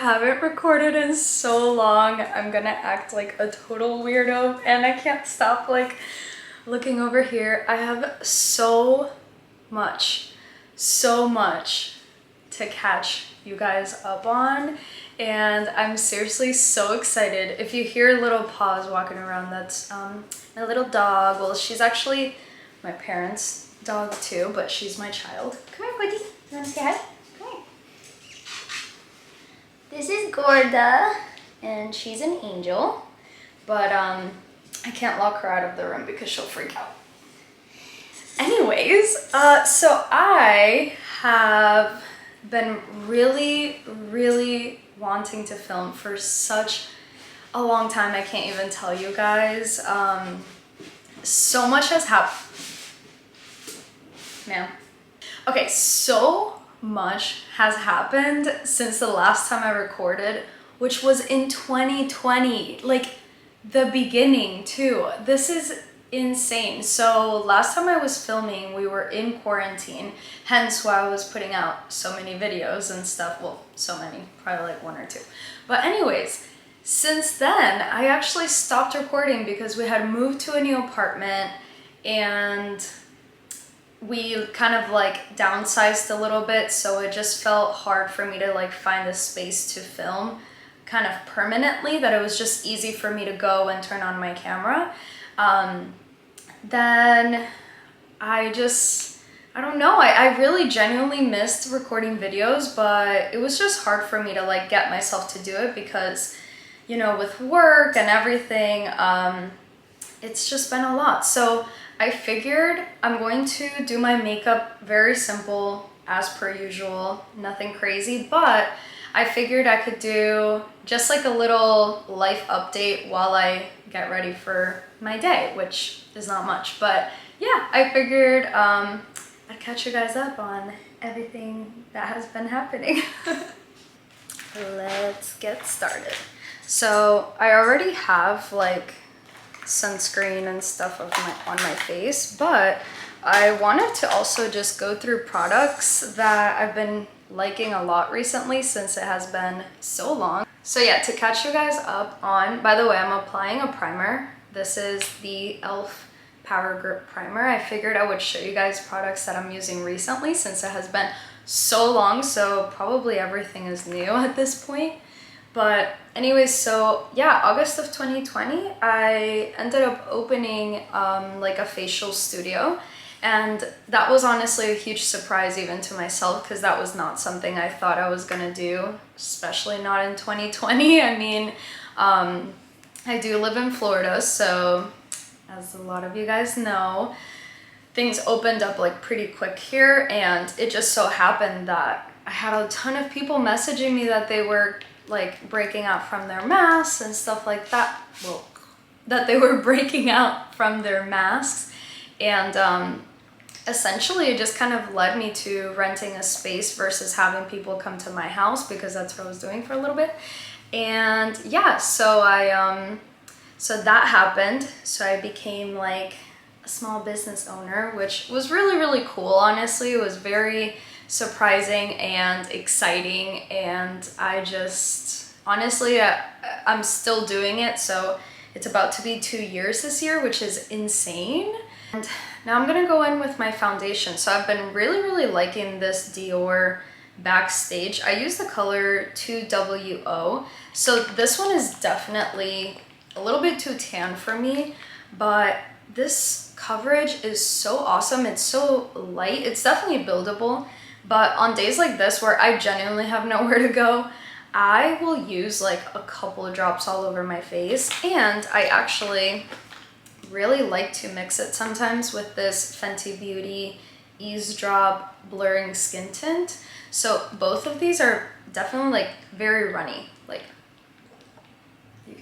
haven't recorded in so long. I'm gonna act like a total weirdo and I can't stop like looking over here. I have so much to catch you guys up on, and I'm seriously so excited. If you hear little paws walking around, that's my little dog. Well, she's actually my parents' dog too, but she's my child. Come here, buddy. You wanna say hi? Come here. This is Gorda, and she's an angel, but I can't lock her out of the room because she'll freak out. Anyways, so I have been really wanting to film for such a long time. I can't even tell you guys. So much has happened. Man. Okay, so much has happened since the last time I recorded, which was in 2020, like the beginning too. This is insane. So last time I was filming, we were in quarantine, hence why I was putting out so many videos and stuff. Well, so many, probably like one or two. But anyways, since then, I actually stopped recording because we had moved to a new apartment and we kind of like downsized a little bit, so it just felt hard for me to like find a space to film kind of permanently, that it was just easy for me to go and turn on my camera. Then I don't know, I really genuinely missed recording videos, but it was just hard for me to like get myself to do it because, you know, with work and everything, it's just been a lot. So I figured I'm going to do my makeup very simple as per usual, nothing crazy, but I figured I could do just like a little life update while I get ready for my day, which is not much, but yeah, I figured I'd catch you guys up on everything that has been happening. Let's get started. So I already have like sunscreen and stuff on my face, but I wanted to also just go through products that I've been liking a lot recently since it has been so long. So yeah, to catch you guys up on, by the way, I'm applying a primer. This is the e.l.f. Power Grip Primer. I figured I would show you guys products that I'm using recently since it has been so long, so probably everything is new at this point. But anyways, so yeah, August of 2020, I ended up opening like a facial studio. And that was honestly a huge surprise even to myself, because that was not something I thought I was gonna do, especially not in 2020. I mean, I do live in Florida, so as a lot of you guys know, things opened up like pretty quick here, and it just so happened that I had a ton of people messaging me that they were like breaking out from their masks and stuff like that. Well, that they were breaking out from their masks, and essentially it just kind of led me to renting a space versus having people come to my house, because that's what I was doing for a little bit. And yeah, so so that happened. So I became like a small business owner, which was really cool. Honestly, it was very surprising and exciting, and I just honestly I'm still doing it, so it's about to be 2 years this year, which is insane. And now I'm gonna go in with my foundation. So I've been really liking this Dior Backstage. I use the color 2WO. So this one is definitely a little bit too tan for me, but this coverage is so awesome. It's so light. It's definitely buildable, but on days like this where I genuinely have nowhere to go, I will use like a couple of drops all over my face. And I actually really like to mix it sometimes with this Fenty Beauty Eavesdrop Blurring Skin Tint. So both of these are definitely like very runny. Like you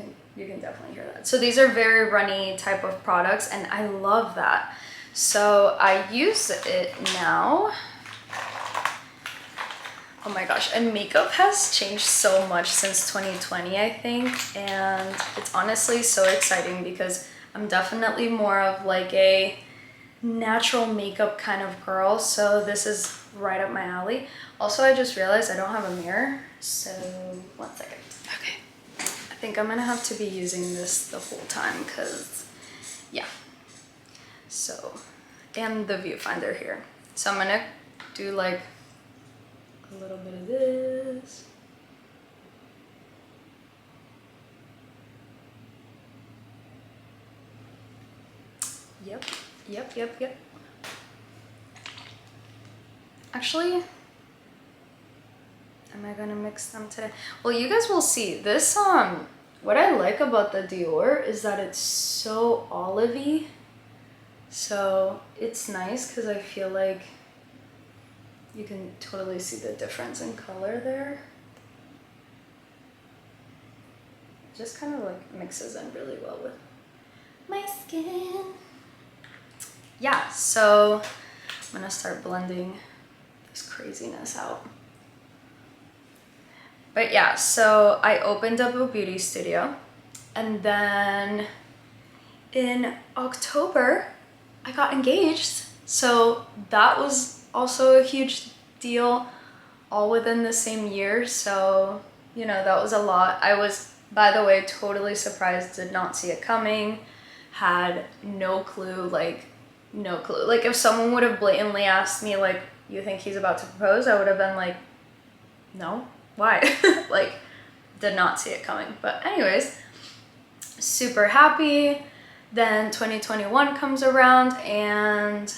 can definitely hear that. So these are very runny type of products, and I love that. So I use it now. Oh my gosh, and makeup has changed so much since 2020, I think, and it's honestly so exciting because I'm definitely more of like a natural makeup kind of girl, so this is right up my alley. Also, I just realized I don't have a mirror, so 1 second. Okay, I think I'm gonna have to be using this the whole time because, yeah. So, and the viewfinder here. So I'm gonna do like a little bit of this. Yep. Actually, am I gonna mix them today? Well, you guys will see. This, what I like about the Dior is that it's so olivey. So it's nice because I feel like you can totally see the difference in color there. It just kind of like mixes in really well with my skin. Yeah, so I'm gonna start blending this craziness out. But yeah, so I opened up a beauty studio, and then in October I got engaged. So that was also a huge deal, all within the same year. So, you know, that was a lot. I was, by the way, totally surprised, did not see it coming, had no clue, like no clue. Like if someone would have blatantly asked me like, you think he's about to propose? I would have been like, no, why? Like, did not see it coming. But anyways, super happy. Then 2021 comes around and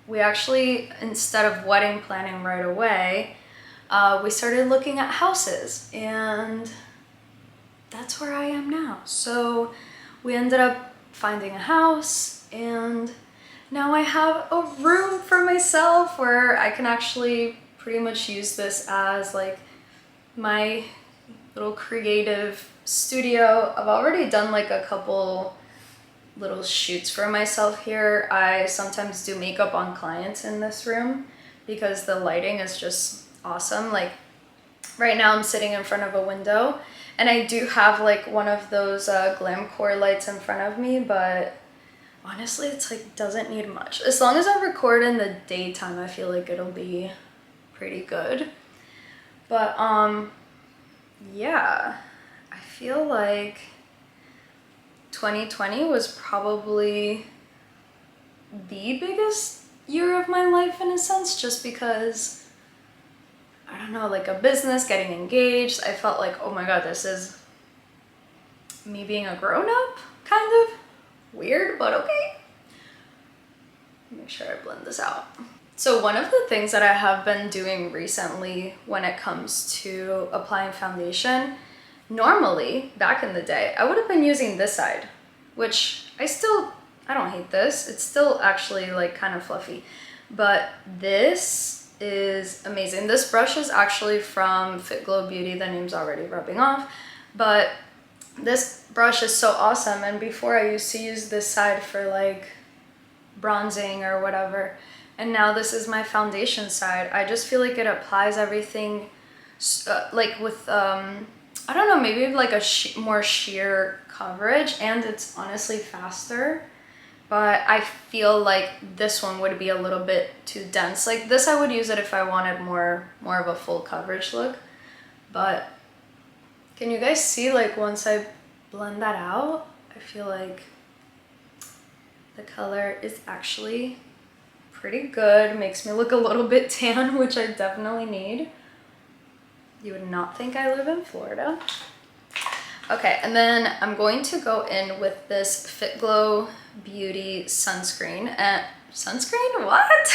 we actually, instead of wedding planning right away, we started looking at houses, and that's where I am now. So we ended up finding a house, and now I have a room for myself where I can actually pretty much use this as like my little creative studio. I've already done like a couple little shoots for myself here. I sometimes do makeup on clients in this room because the lighting is just awesome. Like right now I'm sitting in front of a window and I do have like one of those glam core lights in front of me, but honestly it's like doesn't need much. As long as I record in the daytime, I feel like it'll be pretty good. But yeah, I feel like 2020 was probably the biggest year of my life in a sense, just because, I don't know, like a business, getting engaged, I felt like, oh my god, this is me being a grown-up, kind of weird, but okay. Make sure I blend this out. So one of the things that I have been doing recently when it comes to applying foundation, normally, back in the day, I would have been using this side, which I don't hate this. It's still actually like kind of fluffy, but this is amazing. This brush is actually from Fit Glow Beauty. The name's already rubbing off, but this brush is so awesome. And before I used to use this side for like bronzing or whatever, and now this is my foundation side. I just feel like it applies everything like with I don't know, maybe like a more sheer coverage, and it's honestly faster, but I feel like this one would be a little bit too dense. Like this, I would use it if I wanted more of a full coverage look, but can you guys see, like once I blend that out, I feel like the color is actually pretty good. Makes me look a little bit tan, which I definitely need. You would not think I live in Florida. Okay, and then I'm going to go in with this Fit Glow Beauty sunscreen. Sunscreen? What?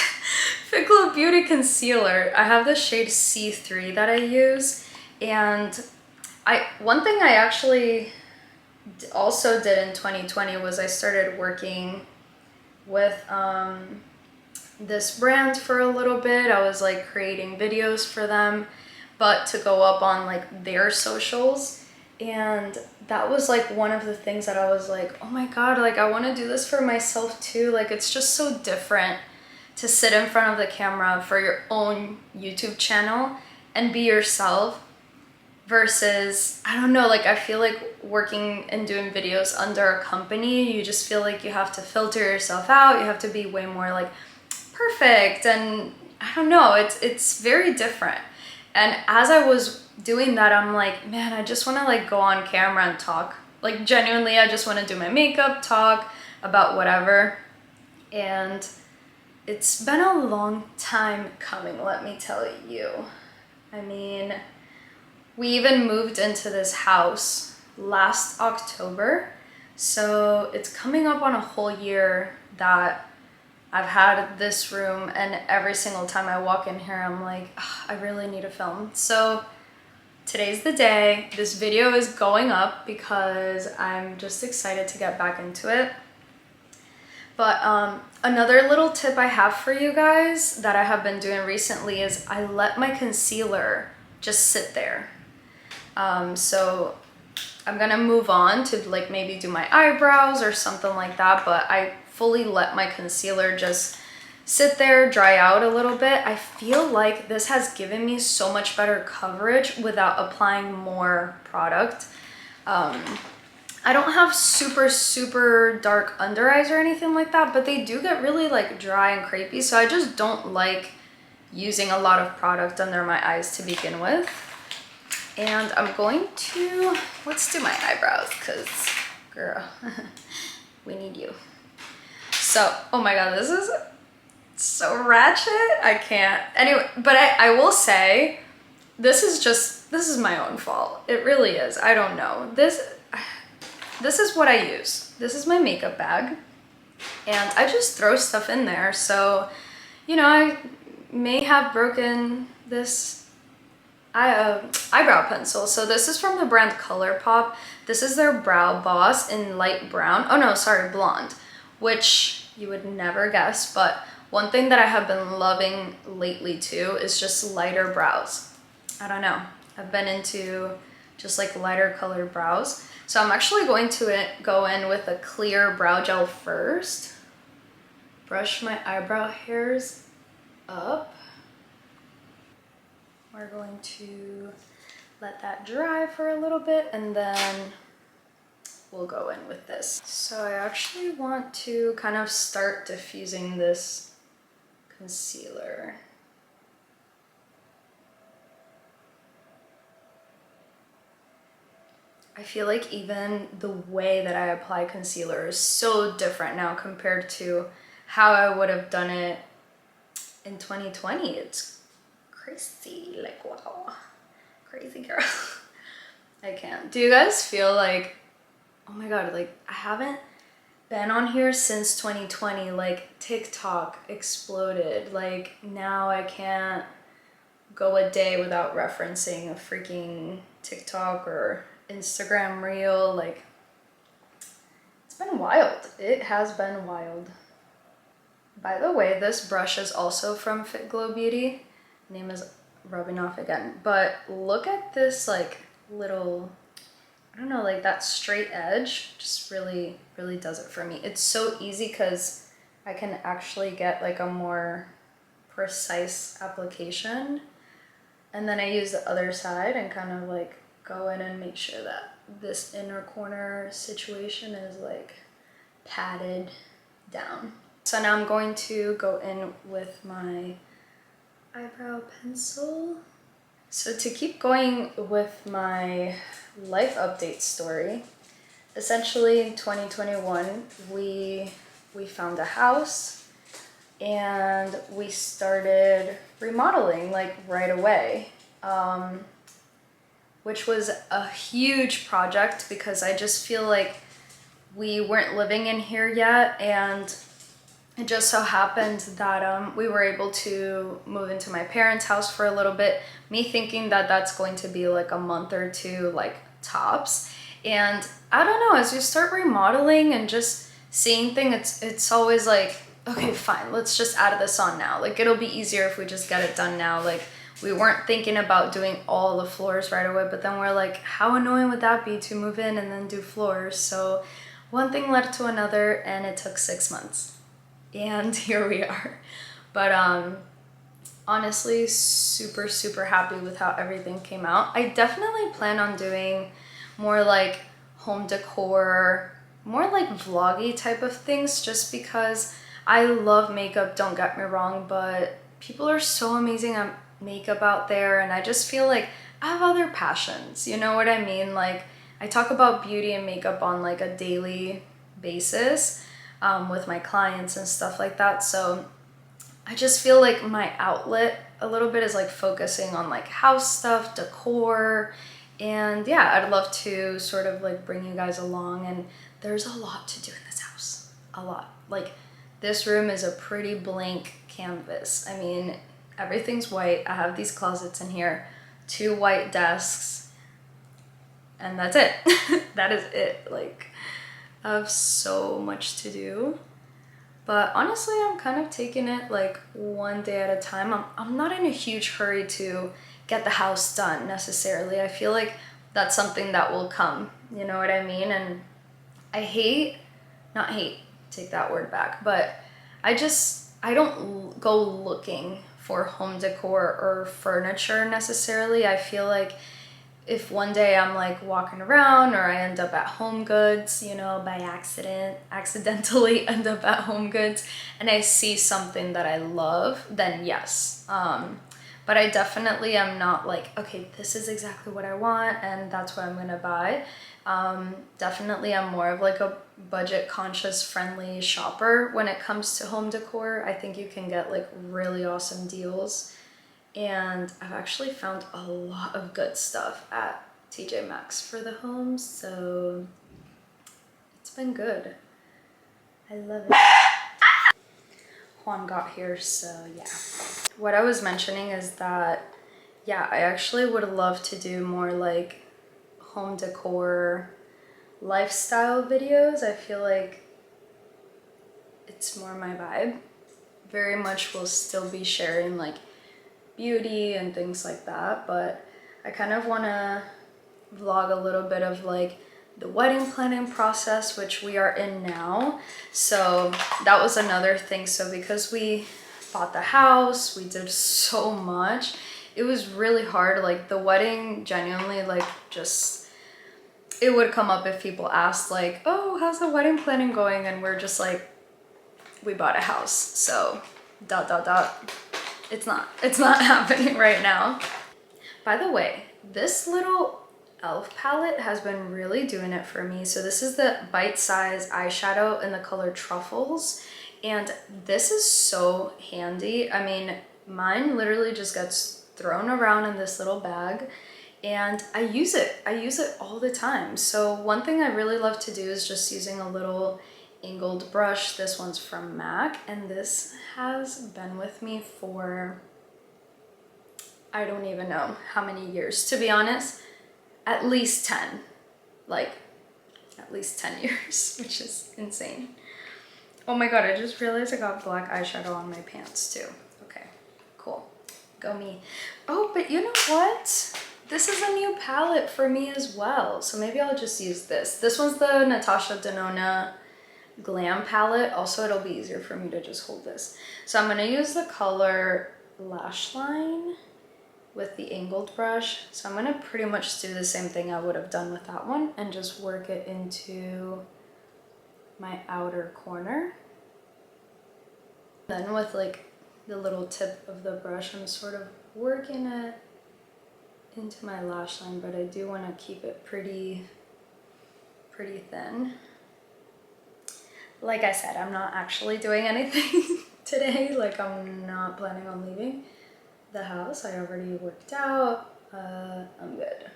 Fit Glow Beauty concealer. I have the shade C3 that I use, and one thing I actually also did in 2020 was I started working with this brand for a little bit. I was like creating videos for them, but to go up on like their socials, and that was like one of the things that I was like, oh my god, like I want to do this for myself too. Like it's just so different to sit in front of the camera for your own YouTube channel and be yourself, versus, I don't know, like I feel like working and doing videos under a company, you just feel like you have to filter yourself out. You have to be way more like perfect, and I don't know, it's very different. And as I was doing that, I'm like, man, I just want to like go on camera and talk. Like genuinely, I just want to do my makeup, talk about whatever. And it's been a long time coming, let me tell you. I mean, we even moved into this house last October. So it's coming up on a whole year that I've had this room, and every single time I walk in here, I'm like, "Ugh, I really need a film." So today's the day. This video is going up because I'm just excited to get back into it. But another little tip I have for you guys that I have been doing recently is I let my concealer just sit there. So I'm gonna move on to like maybe do my eyebrows or something like that, but I fully let my concealer just sit there, dry out a little bit. I feel like this has given me so much better coverage without applying more product. I don't have super dark under eyes or anything like that, but they do get really like dry and crepey, so I just don't like using a lot of product under my eyes to begin with. And I'm going to, let's do my eyebrows, because girl, we need you. So, oh my god, this is so ratchet. I can't. Anyway, but I will say, this is my own fault. It really is. I don't know. This is what I use. This is my makeup bag. And I just throw stuff in there. So, you know, I may have broken this eyebrow pencil. So this is from the brand ColourPop. This is their Brow Boss in light brown. Oh no, sorry, blonde, which you would never guess. But one thing that I have been loving lately too is just lighter brows. I don't know. I've been into just like lighter colored brows. So I'm actually going to go in with a clear brow gel first. Brush my eyebrow hairs up. We're going to let that dry for a little bit, and then we'll go in with this. So I actually want to kind of start diffusing this concealer. I feel like even the way that I apply concealer is so different now compared to how I would have done it in 2020. It's crazy, like wow, crazy girl. I can't. Do you guys feel like, oh my god, like I haven't been on here since 2020, like TikTok exploded, like now I can't go a day without referencing a freaking TikTok or Instagram reel. Like it's been wild. It has been wild. By the way, this brush is also from Fit Glow Beauty. Name is rubbing off again, but look at this like little, I don't know, like that straight edge just really does it for me. It's so easy because I can actually get like a more precise application, and then I use the other side and kind of like go in and make sure that this inner corner situation is like patted down. So now I'm going to go in with my eyebrow pencil. So to keep going with my life update story, essentially in 2021 we found a house and we started remodeling like right away, which was a huge project because I just feel like we weren't living in here yet, and it just so happened that we were able to move into my parents' house for a little bit, me thinking that that's going to be like a month or two, like tops. And I don't know, as you start remodeling and just seeing things, it's always like, okay, fine, let's just add this on now. Like it'll be easier if we just get it done now. Like we weren't thinking about doing all the floors right away, but then we're like, how annoying would that be to move in and then do floors? So one thing led to another, and it took 6 months. And here we are. But honestly super, super happy with how everything came out. I definitely plan on doing more like home decor, more like vloggy type of things, just because I love makeup, don't get me wrong, but people are so amazing at makeup out there, and I just feel like I have other passions, you know what I mean? Like, I talk about beauty and makeup on like a daily basis with my clients and stuff like that. So I just feel like my outlet a little bit is like focusing on like house stuff, decor, and yeah, I'd love to sort of like bring you guys along. And there's a lot to do in this house, a lot. Like, this room is a pretty blank canvas. I mean, everything's white. I have these closets in here, 2 white desks, and that's it. That is it. Like, I have so much to do. But honestly, I'm kind of taking it like one day at a time. I'm not in a huge hurry to get the house done necessarily. I feel like that's something that will come, you know what I mean? And I hate, not hate, take that word back, but I don't go looking for home decor or furniture necessarily. I feel like if one day I'm like walking around or I end up at Home Goods, you know, by accidentally end up at Home Goods and I see something that I love, then yes. But I definitely am not like, okay, this is exactly what I want and that's what I'm gonna buy. Definitely I'm more of like a budget conscious friendly shopper when it comes to home decor. I think you can get like really awesome deals. And I've actually found a lot of good stuff at TJ Maxx for the home, so it's been good. I love it. Juan got here, so yeah. What I was mentioning is that, yeah, I actually would love to do more like home decor lifestyle videos. I feel like it's more my vibe. Very much will still be sharing like beauty and things like that, but I kind of want to vlog a little bit of like the wedding planning process, which we are in now. So that was another thing. So because we bought the house, we did so much, it was really hard. Like, the wedding genuinely, like, just, it would come up if people asked like, oh, how's the wedding planning going? And we're just like, we bought a house, so ... It's not happening right now. By the way, this little e.l.f. palette has been really doing it for me. So this is the Bite Size eyeshadow in the color Truffles. And this is so handy. I mean, mine literally just gets thrown around in this little bag and I use it. I use it all the time. So one thing I really love to do is just using a little angled brush. This one's from MAC, and this has been with me for, I don't even know how many years, to be honest. At least 10, like at least 10 years, which is insane. Oh my god, I just realized I got black eyeshadow on my pants too. Okay, cool, go me. Oh, but you know what? This is a new palette for me as well, so maybe I'll just use this. This one's the Natasha Denona Glam palette. Also, it'll be easier for me to just hold this. So I'm gonna use the color Lash Line with the angled brush. So I'm gonna pretty much do the same thing I would have done with that one and just work it into my outer corner. Then with like the little tip of the brush, I'm sort of working it into my lash line, but I do want to keep it pretty thin. Like I said, I'm not actually doing anything today. Like, I'm not planning on leaving the house. I already worked out. I'm good.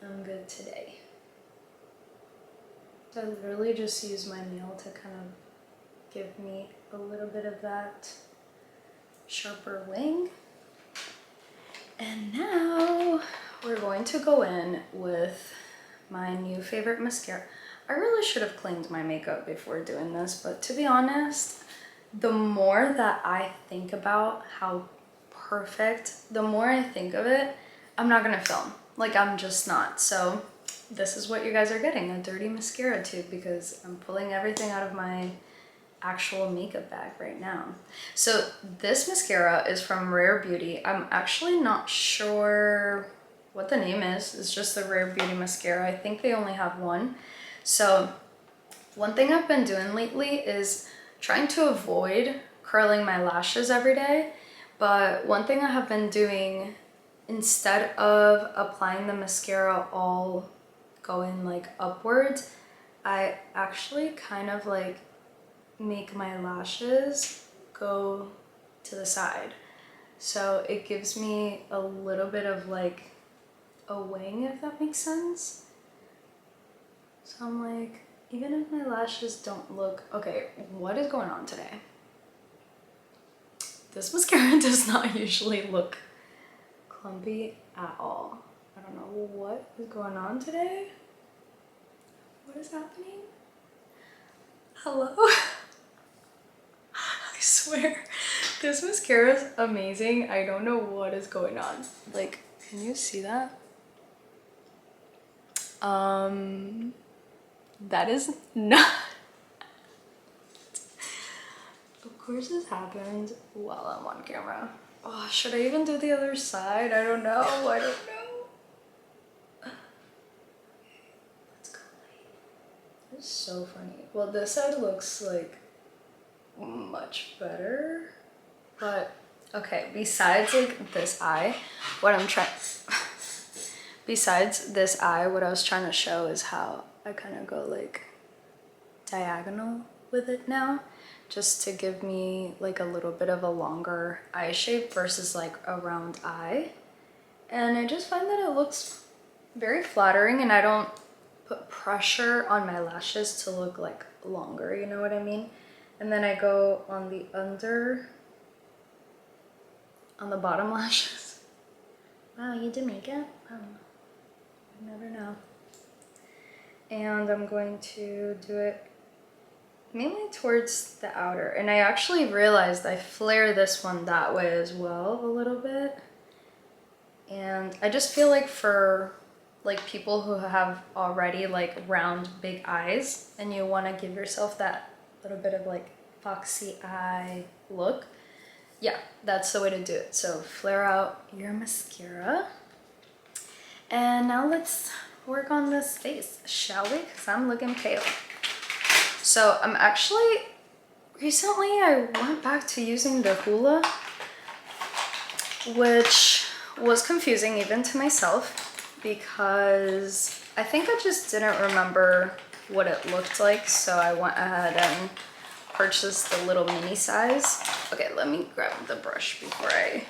I'm good today. So I literally just use my nail to kind of give me a little bit of that sharper wing. And now we're going to go in with my new favorite mascara. I really should have cleaned my makeup before doing this, but to be honest, the more that I think about how perfect, the more I think of it, I'm not gonna film. Like, I'm just not. So this is what you guys are getting, a dirty mascara tube, because I'm pulling everything out of my actual makeup bag right now. So this mascara is from Rare Beauty. I'm actually not sure what the name is. It's just the Rare Beauty mascara. I think they only have one. So one thing I've been doing lately is trying to avoid curling my lashes every day. But one thing I have been doing, instead of applying the mascara all going like upwards, I actually kind of like make my lashes go to the side. So it gives me a little bit of like a wing, if that makes sense. So I'm like, even if my lashes don't look, okay, what is going on today? This mascara does not usually look clumpy at all. I don't know what is going on today. What is happening? Hello? I swear, this mascara is amazing. I don't know what is going on. Like, can you see that? That is not... Of course this happened while I'm on camera. Oh, should I even do the other side? I don't know. I don't know. Let's go. That's so funny. Well, this side looks like much better. But okay, besides like this eye, what I'm trying... Besides this eye, what I was trying to show is how I kind of go like diagonal with it now, just to give me like a little bit of a longer eye shape versus like a round eye. And I just find that it looks very flattering, and I don't put pressure on my lashes to look like longer, you know what I mean? And then I go on the bottom lashes. Wow, you did makeup? Oh. You never know. And I'm going to do it mainly towards the outer. And I actually realized I flare this one that way as well a little bit. And I just feel like for like people who have already like round big eyes and you want to give yourself that little bit of like foxy eye look, yeah, that's the way to do it. So flare out your mascara. And now let's work on this face, shall we? Because I'm looking pale. So I'm actually, recently I went back to using the Hoola, which was confusing even to myself because I think I just didn't remember what it looked like. So I went ahead and purchased the little mini size. Okay, let me grab the brush before I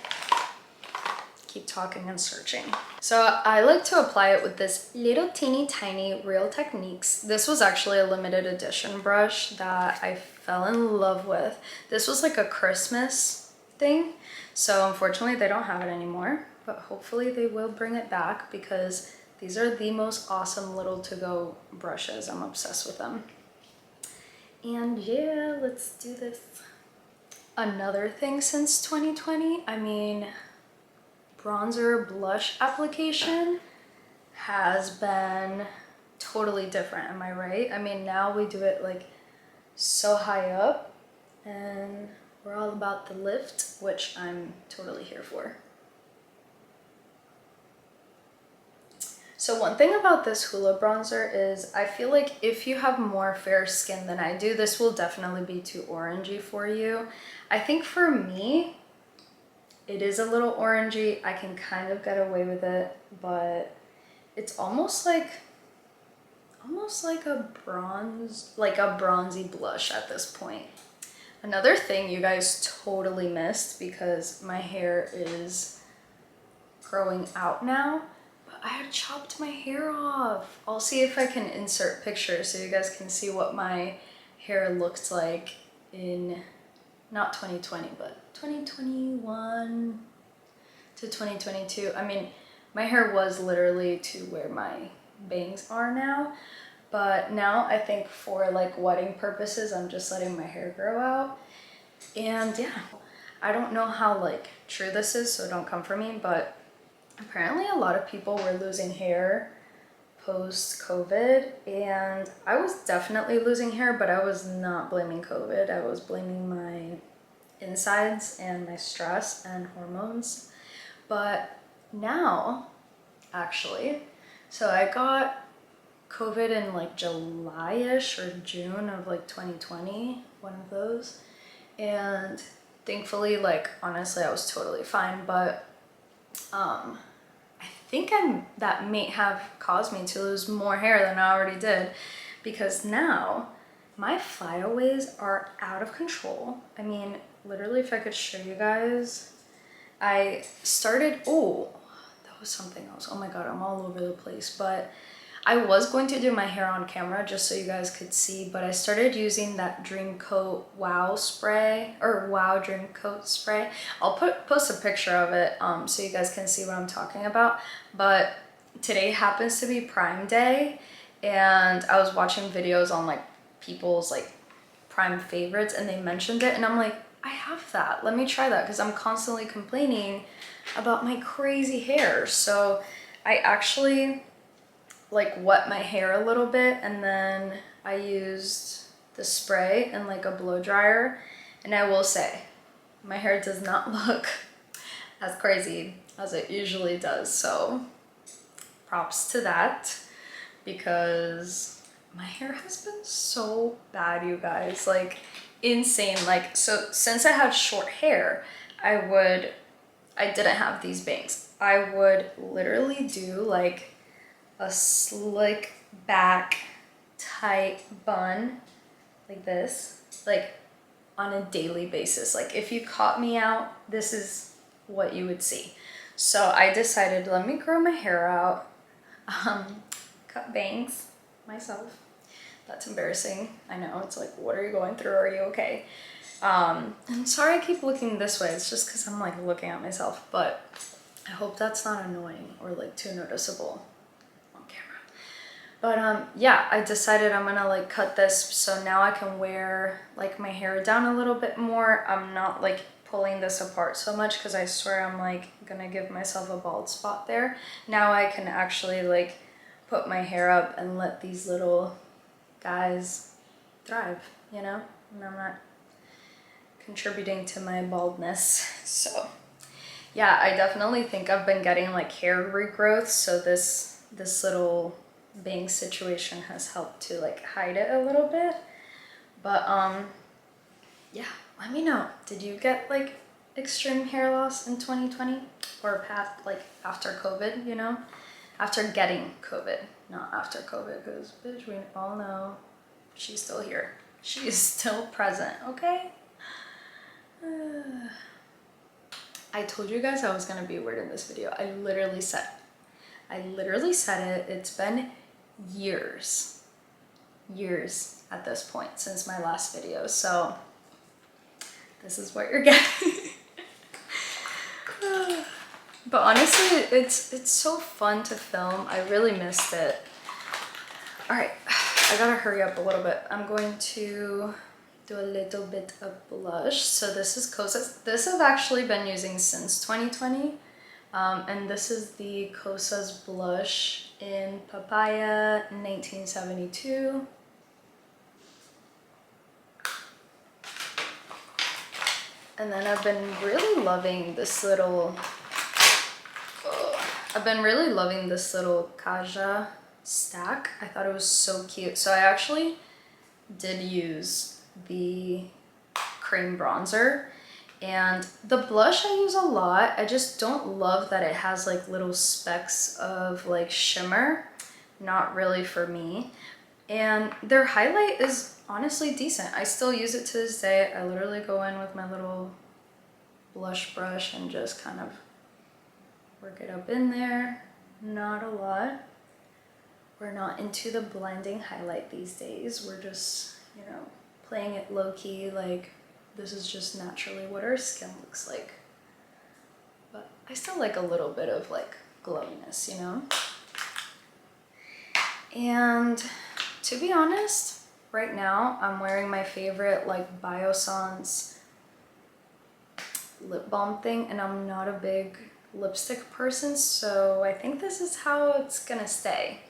keep talking and searching. So I like to apply it with this little teeny tiny Real Techniques. This was actually a limited edition brush that I fell in love with. This was like a Christmas thing. So unfortunately they don't have it anymore, but hopefully they will bring it back because these are the most awesome little to-go brushes. I'm obsessed with them. And yeah, let's do this. Another thing since 2020, I mean, bronzer blush application has been totally different, am I right? I mean, now we do it like so high up and we're all about the lift, which I'm totally here for. So one thing about this Hoola bronzer is I feel like if you have more fair skin than I do, this will definitely be too orangey for you. I think for me, it is a little orangey. I can kind of get away with it, but it's almost like a bronzy blush at this point. Another thing you guys totally missed because my hair is growing out now, but I had chopped my hair off. I'll see if I can insert pictures so you guys can see what my hair looked like in not 2020, but 2021 to 2022. I mean, my hair was literally to where my bangs are now, but now I think for like wedding purposes, I'm just letting my hair grow out. And yeah, I don't know how like true this is, so don't come for me, but apparently a lot of people were losing hair post-COVID, and I was definitely losing hair, but I was not blaming COVID. I was blaming my insides and my stress and hormones. But now, actually, so I got COVID in like July-ish or June of like 2020, one of those. And thankfully, like, honestly, I was totally fine, but I think that may have caused me to lose more hair than I already did, because now my flyaways are out of control. I mean, literally, if I could show you guys, I started, oh, that was something else. Oh my God, I'm all over the place. But I was going to do my hair on camera just so you guys could see, but I started using that Dream Coat Wow spray, or Wow Dream Coat spray. I'll post a picture of it so you guys can see what I'm talking about. But today happens to be Prime Day, and I was watching videos on like people's like Prime favorites, and they mentioned it, and I'm like, I have that. Let me try that, because I'm constantly complaining about my crazy hair. So I actually like wet my hair a little bit, and then I used the spray and like a blow dryer, and I will say my hair does not look as crazy as it usually does, so props to that, because my hair has been so bad, you guys, like insane. Like, so since I had short hair, I didn't have these bangs. I would literally do like a slick back tight bun like this, like on a daily basis. Like if you caught me out, this is what you would see. So I decided, let me grow my hair out, cut bangs myself. That's embarrassing. I know, it's like, what are you going through? Are you okay? I'm sorry I keep looking this way. It's just because I'm like looking at myself, but I hope that's not annoying or like too noticeable. But yeah, I decided I'm gonna like cut this so now I can wear like my hair down a little bit more. I'm not like pulling this apart so much, because I swear I'm like gonna give myself a bald spot there. Now I can actually like put my hair up and let these little guys thrive, you know? And I'm not contributing to my baldness. So yeah, I definitely think I've been getting like hair regrowth, so this little bang situation has helped to like hide it a little bit. But yeah, let me know, did you get like extreme hair loss in 2020 or past, like after COVID, you know? After getting COVID, not after COVID, because bitch, we all know she's still here. She is still present, okay? I told you guys I was gonna be weird in this video. I literally said it. It's been years at this point since my last video, so this is what you're getting. But honestly, it's so fun to film. I really missed it. All right, I gotta hurry up a little bit. I'm going to do a little bit of blush. So this is Kosas. This I've actually been using since 2020. And this is the Kosas blush in Papaya 1972. And then I've been really loving this little, Kaja stack. I thought it was so cute. So I actually did use the cream bronzer, and the blush I use a lot. I just don't love that it has like little specks of like shimmer. Not really for me. And their highlight is honestly decent. I still use it to this day. I literally go in with my little blush brush and just kind of work it up in there. Not a lot. We're not into the blending highlight these days. We're just, you know, playing it low-key, like this is just naturally what our skin looks like. But I still like a little bit of like glowiness, you know? And to be honest, right now I'm wearing my favorite like Biossance lip balm thing, and I'm not a big lipstick person, so I think this is how it's gonna stay.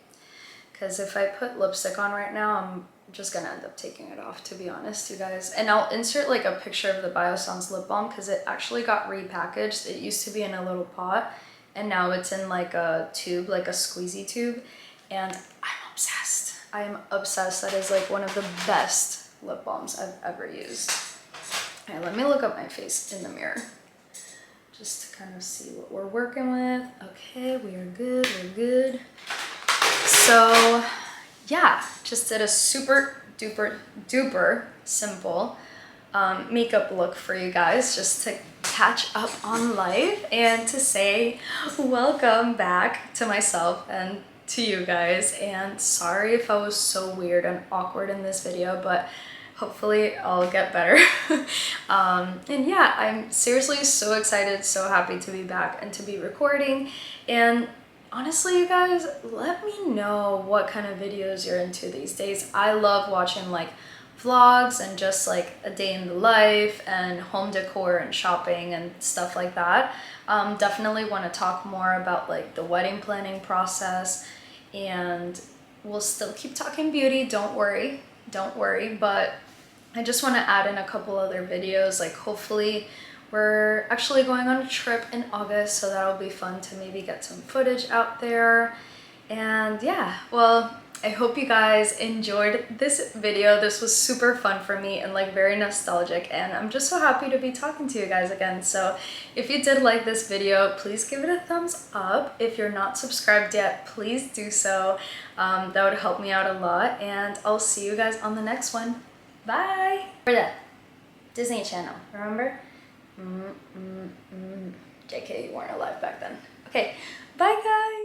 because if I put lipstick on right now, I'm just gonna end up taking it off, to be honest, you guys. And I'll insert like a picture of the Biossance lip balm because it actually got repackaged. It used to be in a little pot and now it's in like a tube, like a squeezy tube, and I'm obsessed. I'm obsessed. That is like one of the best lip balms I've ever used. All right, let me look up my face in the mirror just to kind of see what we're working with. Okay, we are good, we're good. So yeah, just did a super duper simple makeup look for you guys, just to catch up on life and to say welcome back to myself and to you guys. And sorry if I was so weird and awkward in this video, but hopefully I'll get better. And yeah, I'm seriously so excited, so happy to be back and to be recording. And honestly, you guys, let me know what kind of videos you're into these days. I love watching like vlogs and just like a day in the life and home decor and shopping and stuff like that. Definitely want to talk more about like the wedding planning process, and we'll still keep talking beauty, don't worry, but I just want to add in a couple other videos. Like hopefully we're actually going on a trip in August, so that'll be fun to maybe get some footage out there. And yeah, well, I hope you guys enjoyed this video. This was super fun for me and like very nostalgic, and I'm just so happy to be talking to you guys again. So if you did like this video, please give it a thumbs up. If you're not subscribed yet, please do so. That would help me out a lot, and I'll see you guys on the next one. Bye! For that Disney Channel, remember? JK, you weren't alive back then. Okay, bye guys!